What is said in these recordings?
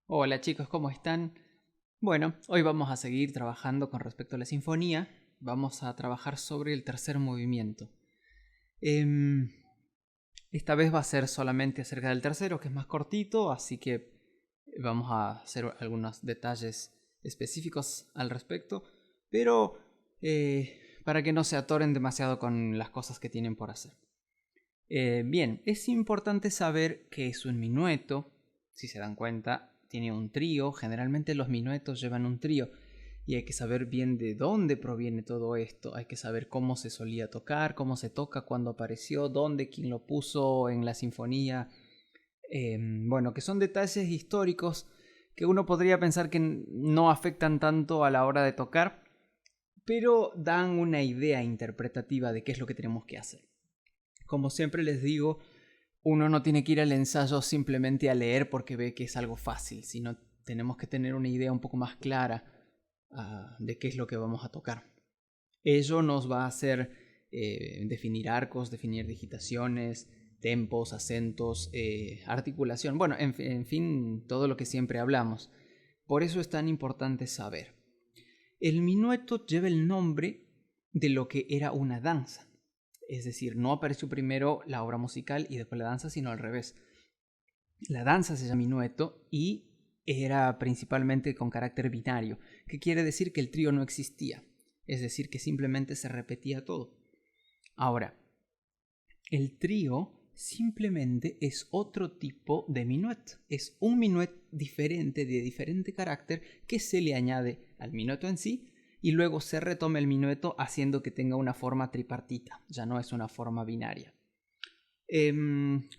Hola chicos, ¿cómo están? Bueno, hoy vamos a seguir trabajando con respecto a la sinfonía. Vamos a trabajar sobre el tercer movimiento. Em, Esta vez va a ser solamente acerca del tercero, que es más cortito, así que vamos a hacer algunos detalles específicos al respecto, pero para que no se atoren demasiado con las cosas que tienen por hacer. Bien, es importante saber que es un minueto. Si se dan cuenta, tiene un trío. Generalmente los minuetos llevan un trío y hay que saber bien de dónde proviene todo esto. Hay que saber cómo se solía tocar, cómo se toca, cuándo apareció, dónde, quién lo puso en la sinfonía. Bueno, que son detalles históricos que uno podría pensar que no afectan tanto a la hora de tocar, pero dan una idea interpretativa de qué es lo que tenemos que hacer. Como siempre les digo, uno no tiene que ir al ensayo simplemente a leer porque ve que es algo fácil, sino tenemos que tener una idea un poco más clara de qué es lo que vamos a tocar. Ello nos va a hacer definir arcos, definir digitaciones, tempos, acentos, articulación, bueno, en fin, todo lo que siempre hablamos. Por eso es tan importante saber. El minueto lleva el nombre de lo que era una danza. Es decir, no apareció primero la obra musical y después la danza, sino al revés. La danza se llama minueto y era principalmente con carácter binario, que quiere decir que el trío no existía, es decir, que simplemente se repetía todo. Ahora, el trío simplemente es otro tipo de minuet, es un minuet diferente, de diferente carácter, que se le añade al minueto en sí y luego se retoma el minueto haciendo que tenga una forma tripartita, ya no es una forma binaria.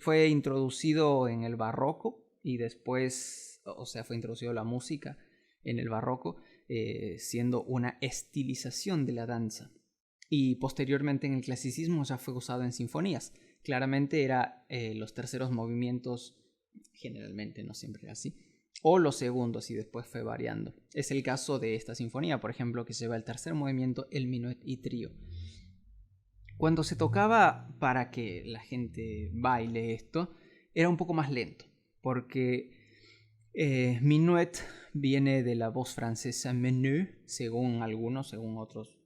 Fue introducido en el barroco y después, o sea, fue introducido la música en el barroco, siendo una estilización de la danza. Y posteriormente en el clasicismo ya fue usado en sinfonías. Claramente era los terceros movimientos, generalmente, no siempre era así, o los segundos y después fue variando. Es el caso de esta sinfonía, por ejemplo, que lleva el tercer movimiento, el minuet y trío. Cuando se tocaba para que la gente baile esto, era un poco más lento, porque minuet viene de la voz francesa menu, según algunos, según otros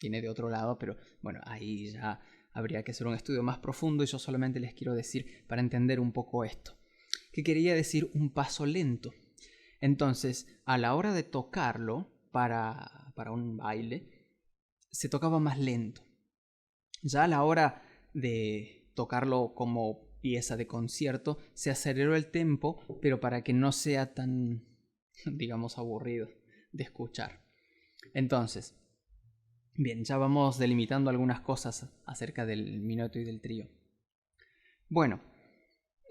viene de otro lado, pero bueno, ahí ya habría que hacer un estudio más profundo y yo solamente les quiero decir para entender un poco esto, que quería decir un paso lento. Entonces, a la hora de tocarlo para un baile, se tocaba más lento. Ya a la hora de tocarlo como pieza de concierto, se aceleró el tempo, pero para que no sea tan, digamos, aburrido de escuchar. Entonces, bien, ya vamos delimitando algunas cosas acerca del minueto y del trío. Bueno,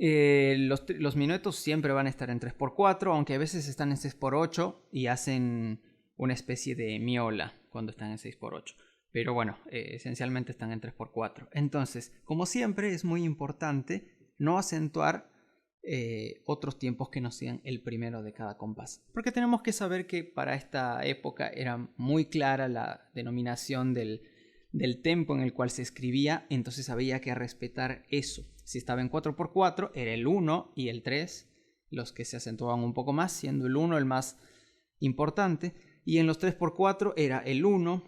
los minuetos siempre van a estar en 3x4, aunque a veces están en 6x8 y hacen una especie de miola cuando están en 6x8. Pero bueno, esencialmente están en 3x4. Entonces, como siempre, es muy importante no acentuar otros tiempos que no sean el primero de cada compás. Porque tenemos que saber que para esta época era muy clara la denominación del tempo en el cual se escribía, entonces había que respetar eso. Si estaba en 4x4, era el 1 y el 3 los que se acentuaban un poco más, siendo el 1 el más importante, y en los 3x4 era el 1,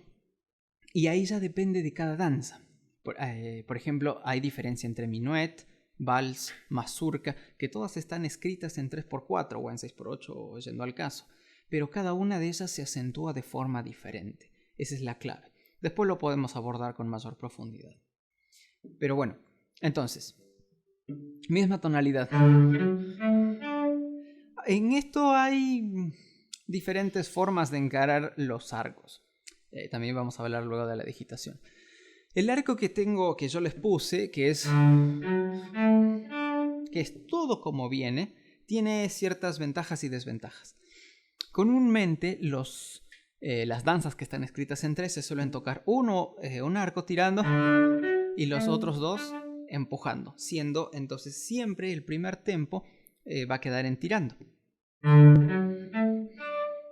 y ahí ya depende de cada danza. Por ejemplo, hay diferencia entre minuet, vals, mazurca, que todas están escritas en 3x4 o en 6x8, yendo al caso, pero cada una de ellas se acentúa de forma diferente. Esa es la clave. Después lo podemos abordar con mayor profundidad. Pero bueno, entonces, misma tonalidad. En esto hay diferentes formas de encarar los arcos. También vamos a hablar luego de la digitación. El arco que tengo, que yo les puse, que es todo como viene, tiene ciertas ventajas y desventajas. Comúnmente las danzas que están escritas en 3 se suelen tocar un arco tirando y los otros dos empujando, siendo entonces siempre el primer tempo va a quedar en tirando.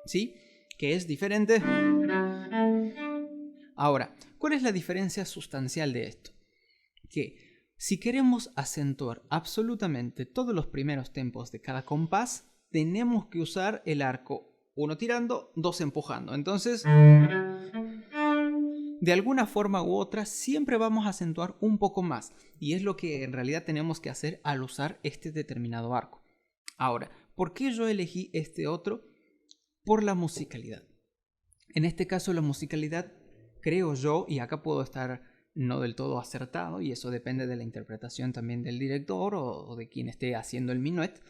¿Sí? Que es diferente. Ahora, ¿cuál es la diferencia sustancial de esto? Que si queremos acentuar absolutamente todos los primeros tempos de cada compás, tenemos que usar el arco, uno tirando, dos empujando. Entonces, de alguna forma u otra, siempre vamos a acentuar un poco más. Y es lo que en realidad tenemos que hacer al usar este determinado arco. Ahora, ¿por qué yo elegí este otro? Por la musicalidad. En este caso, la musicalidad, creo yo, y acá puedo estar no del todo acertado, y eso depende de la interpretación también del director o de quien esté haciendo el minuet,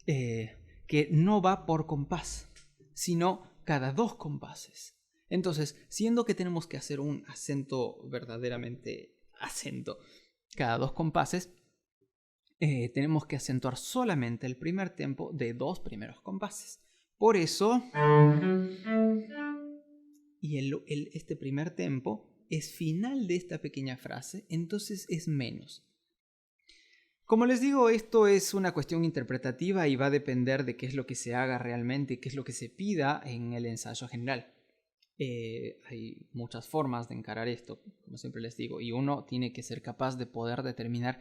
que no va por compás, sino cada 2 compases. Entonces, siendo que tenemos que hacer un acento verdaderamente acento cada 2 compases, tenemos que acentuar solamente el primer tempo de 2 primeros compases. Por eso, y este primer tempo es final de esta pequeña frase, entonces es menos. Como les digo, esto es una cuestión interpretativa y va a depender de qué es lo que se haga realmente y qué es lo que se pida en el ensayo general. Hay muchas formas de encarar esto, como siempre les digo, y uno tiene que ser capaz de poder determinar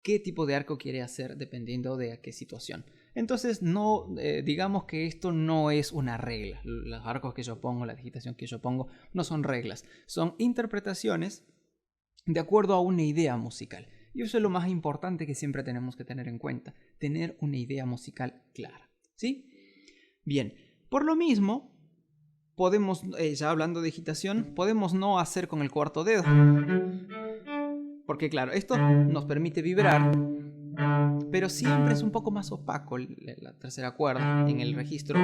qué tipo de arco quiere hacer dependiendo de a qué situación. Entonces, no digamos que esto no es una regla. Los arcos que yo pongo, la digitación que yo pongo, no son reglas. Son interpretaciones de acuerdo a una idea musical. Y eso es lo más importante que siempre tenemos que tener en cuenta. Tener una idea musical clara. ¿Sí? Bien, por lo mismo, podemos, ya hablando de digitación, podemos no hacer con el cuarto dedo. Porque claro, esto nos permite vibrar, pero siempre es un poco más opaco la tercera cuerda en el registro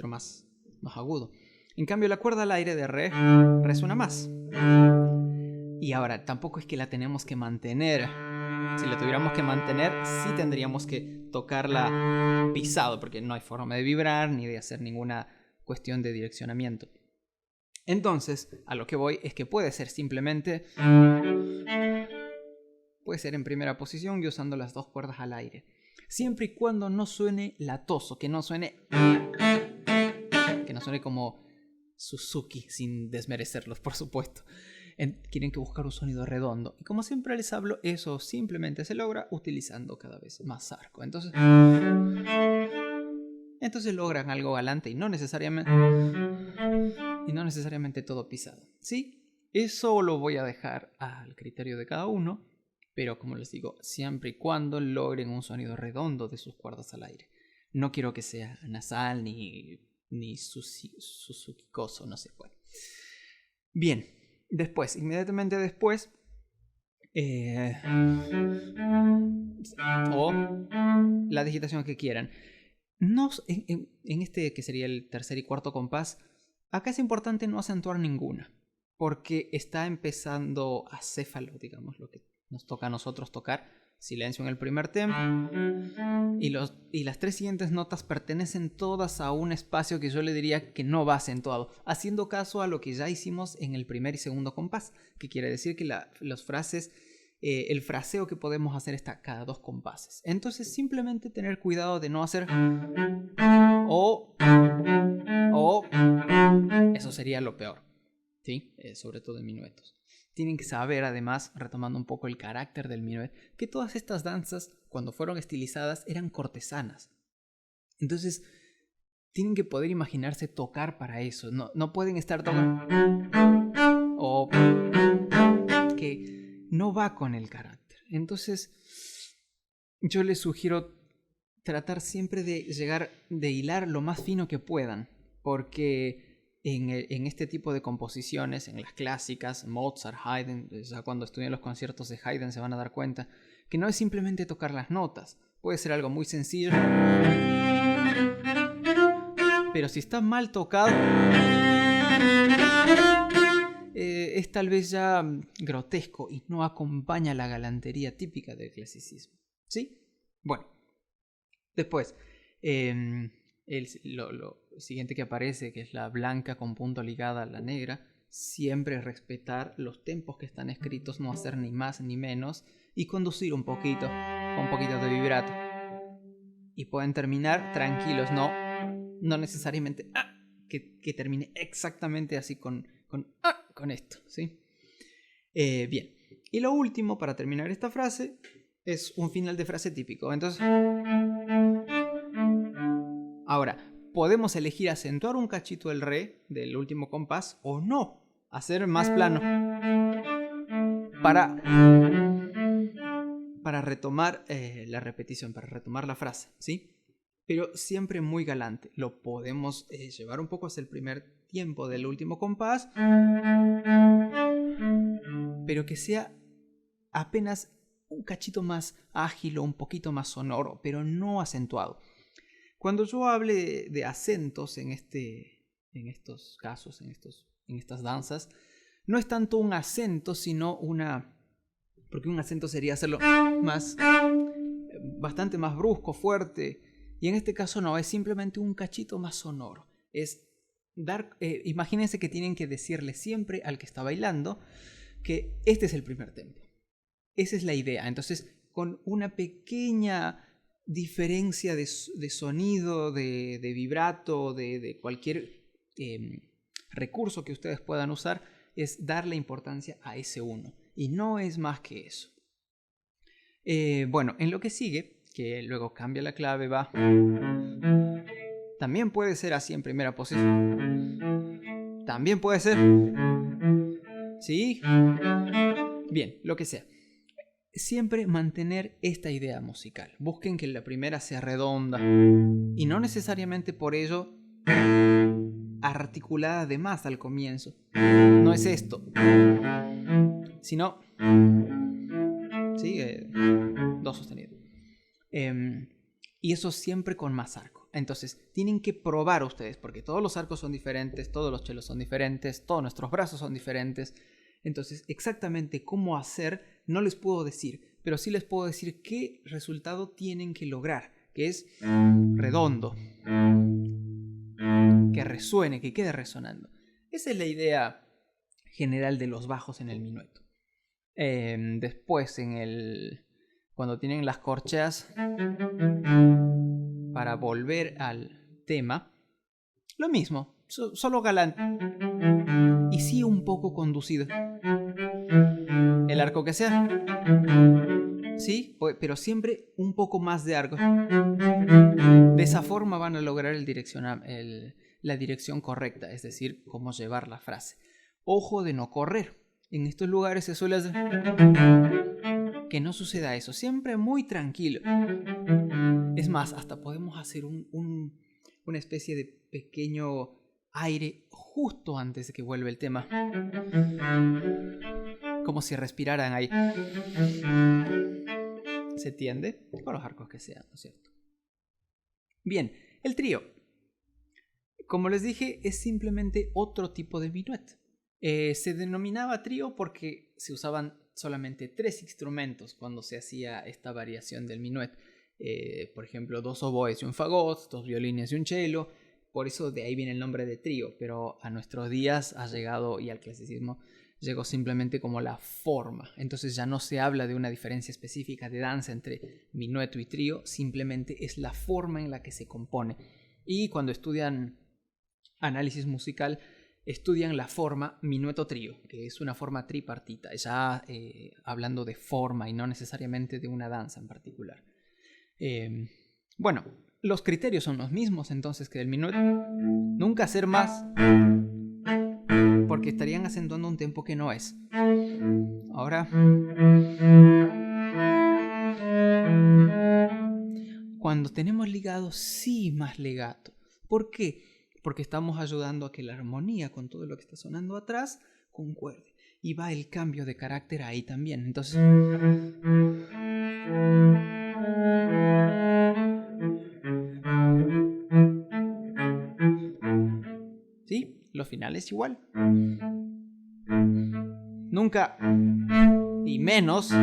más agudo. En cambio, la cuerda al aire de re resuena más. Y ahora, tampoco es que la tenemos que mantener. Si la tuviéramos que mantener, sí tendríamos que tocarla pisado, porque no hay forma de vibrar ni de hacer ninguna cuestión de direccionamiento. Entonces, a lo que voy es que puede ser simplemente... Puede ser en primera posición y usando las 2 cuerdas al aire. Siempre y cuando no suene latoso, que no suene como Suzuki, sin desmerecerlos, por supuesto. Tienen que buscar un sonido redondo. Y como siempre les hablo, eso simplemente se logra utilizando cada vez más arco. Entonces logran algo galante y no necesariamente todo pisado. ¿Sí? Eso lo voy a dejar al criterio de cada uno. Pero como les digo, siempre y cuando logren un sonido redondo de sus cuerdas al aire. No quiero que sea nasal ni Suzuki-coso, no sé cuál. Bien, inmediatamente después, o la digitación que quieran. En este que sería el tercer y cuarto compás, acá es importante no acentuar ninguna, porque está empezando acéfalo, digamos, lo que nos toca a nosotros tocar. Silencio en el primer tempo y las 3 siguientes notas pertenecen todas a un espacio que yo le diría que no va acentuado, haciendo caso a lo que ya hicimos en el primer y segundo compás, que quiere decir que las frases, el fraseo que podemos hacer está cada 2 compases. Entonces simplemente tener cuidado de no hacer o eso sería lo peor, ¿sí? Sobre todo en minuetos. Tienen que saber, además, retomando un poco el carácter del minuet, que todas estas danzas, cuando fueron estilizadas, eran cortesanas. Entonces, tienen que poder imaginarse tocar para eso. No pueden estar tocando... o que no va con el carácter. Entonces, yo les sugiero tratar siempre de hilar lo más fino que puedan, porque... En este tipo de composiciones, en las clásicas, Mozart, Haydn, ya cuando estudien los conciertos de Haydn se van a dar cuenta que no es simplemente tocar las notas, puede ser algo muy sencillo, pero si está mal tocado, es tal vez ya grotesco y no acompaña la galantería típica del clasicismo. ¿Sí? Bueno, después... lo siguiente que aparece, que es la blanca con punto ligada a la negra, siempre respetar los tempos que están escritos, no hacer ni más ni menos y conducir un poquito de vibrato. Y pueden terminar tranquilos, no necesariamente que termine exactamente así con esto, ¿sí? Bien, y lo último para terminar esta frase es un final de frase típico. Entonces... Ahora, podemos elegir acentuar un cachito el re del último compás o no, hacer más plano para retomar la repetición, para retomar la frase, ¿sí? Pero siempre muy galante. Lo podemos llevar un poco hacia el primer tiempo del último compás, pero que sea apenas un cachito más ágil o un poquito más sonoro, pero no acentuado. Cuando yo hable de acentos en estos casos, en estas danzas, no es tanto un acento, sino porque un acento sería hacerlo bastante más brusco, fuerte. Y en este caso no, es simplemente un cachito más sonoro. Es imagínense que tienen que decirle siempre al que está bailando que este es el primer tempo. Esa es la idea. Entonces, con una pequeña diferencia de sonido, de vibrato, de cualquier recurso que ustedes puedan usar, es darle importancia a ese uno. Y no es más que eso. Bueno, en lo que sigue, que luego cambia la clave, va. También puede ser así en primera posición. También puede ser. ¿Sí? Bien, lo que sea. Siempre mantener esta idea musical. Busquen que la primera sea redonda. Y no necesariamente por ello articulada de más al comienzo. No es esto. Sino... ¿sí? Do sostenido. Y eso siempre con más arco. Entonces, tienen que probar ustedes, porque todos los arcos son diferentes, todos los chelos son diferentes, todos nuestros brazos son diferentes. Entonces, exactamente cómo hacer no les puedo decir, pero sí les puedo decir qué resultado tienen que lograr, que es redondo, que resuene, que quede resonando. Esa es la idea general de los bajos en el minueto. Después, cuando tienen las corcheas, para volver al tema, lo mismo, solo galante y sí un poco conducido. El arco que sea, sí, pero siempre un poco más de arco. De esa forma van a lograr la dirección correcta, es decir, cómo llevar la frase. Ojo de no correr. En estos lugares se suele hacer que no suceda eso, siempre muy tranquilo. Es más, hasta podemos hacer una especie de pequeño aire justo antes de que vuelva el tema. Como si respiraran ahí. ¿Se entiende? Con los arcos que sean, ¿no es cierto? Bien, el trío. Como les dije, es simplemente otro tipo de minuet. Se denominaba trío porque se usaban solamente 3 instrumentos cuando se hacía esta variación del minuet. Por ejemplo, 2 oboes y un fagot, 2 violines y un cello. Por eso de ahí viene el nombre de trío, pero a nuestros días ha llegado, y al clasicismo llegó simplemente como la forma. Entonces ya no se habla de una diferencia específica de danza entre minueto y trío, simplemente es la forma en la que se compone. Y cuando estudian análisis musical, estudian la forma minueto-trío, que es una forma tripartita, ya hablando de forma y no necesariamente de una danza en particular. Bueno, los criterios son los mismos entonces que del minueto. Nunca hacer más, porque estarían acentuando un tempo que no es. Ahora, cuando tenemos ligado, sí más legato. ¿Por qué? Porque estamos ayudando a que la armonía con todo lo que está sonando atrás concuerde. Y va el cambio de carácter ahí también. Entonces... ¿sí? Lo final es igual. Nunca y menos.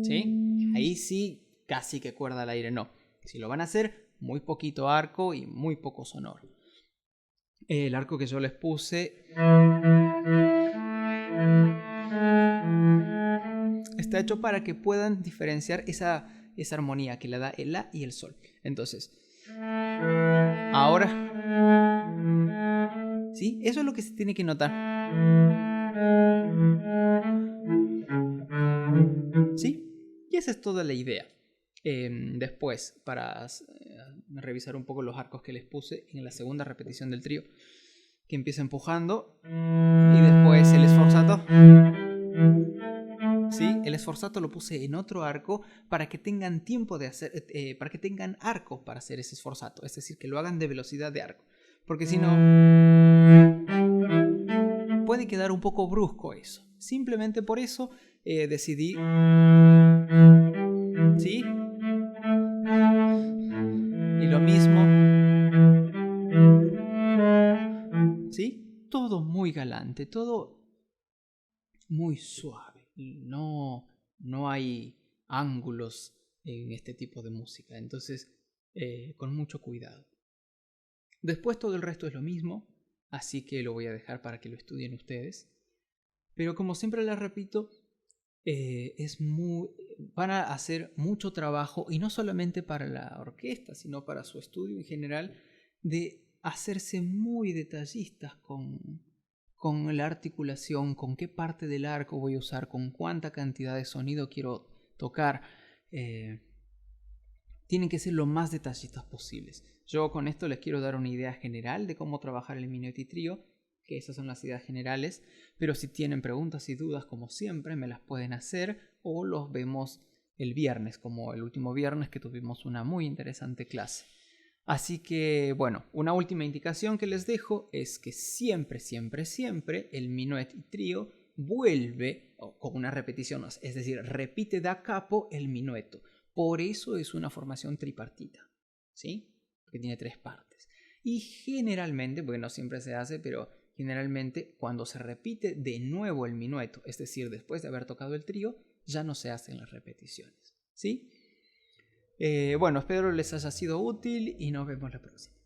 ¿Sí? Ahí sí, casi que cuerda al aire. No. Si lo van a hacer, muy poquito arco y muy poco sonoro. El arco que yo les puse está hecho para que puedan diferenciar esa armonía que le da el la y el sol. Entonces, ahora, ¿sí? Eso es lo que se tiene que notar. ¿Sí? Y esa es toda la idea. Después, para revisar un poco los arcos que les puse en la segunda repetición del trío, que empieza empujando y después el sforzato. ¿Sí? El sforzato lo puse en otro arco para que tengan tiempo de hacer, para que tengan arco para hacer ese sforzato, es decir, que lo hagan de velocidad de arco, porque si no puede quedar un poco brusco eso. Simplemente por eso decidí, ¿sí? Y lo mismo, ¿sí? Todo muy galante, todo muy suave. No hay ángulos en este tipo de música, entonces con mucho cuidado. Después todo el resto es lo mismo, así que lo voy a dejar para que lo estudien ustedes. Pero como siempre les repito, van a hacer mucho trabajo, y no solamente para la orquesta, sino para su estudio en general, de hacerse muy detallistas con la articulación, con qué parte del arco voy a usar, con cuánta cantidad de sonido quiero tocar. Tienen que ser lo más detallistas posibles. Yo con esto les quiero dar una idea general de cómo trabajar el minueto y trío, que esas son las ideas generales, pero si tienen preguntas y dudas, como siempre, me las pueden hacer, o los vemos el viernes, como el último viernes que tuvimos una muy interesante clase. Así que, bueno, una última indicación que les dejo es que siempre, siempre, siempre el minuet y trío vuelve con una repetición, es decir, repite da capo el minueto. Por eso es una formación tripartita, ¿sí? Porque tiene 3 partes. Y generalmente, porque no siempre se hace, pero generalmente cuando se repite de nuevo el minueto, es decir, después de haber tocado el trío, ya no se hacen las repeticiones, ¿sí? Bueno, espero les haya sido útil y nos vemos la próxima.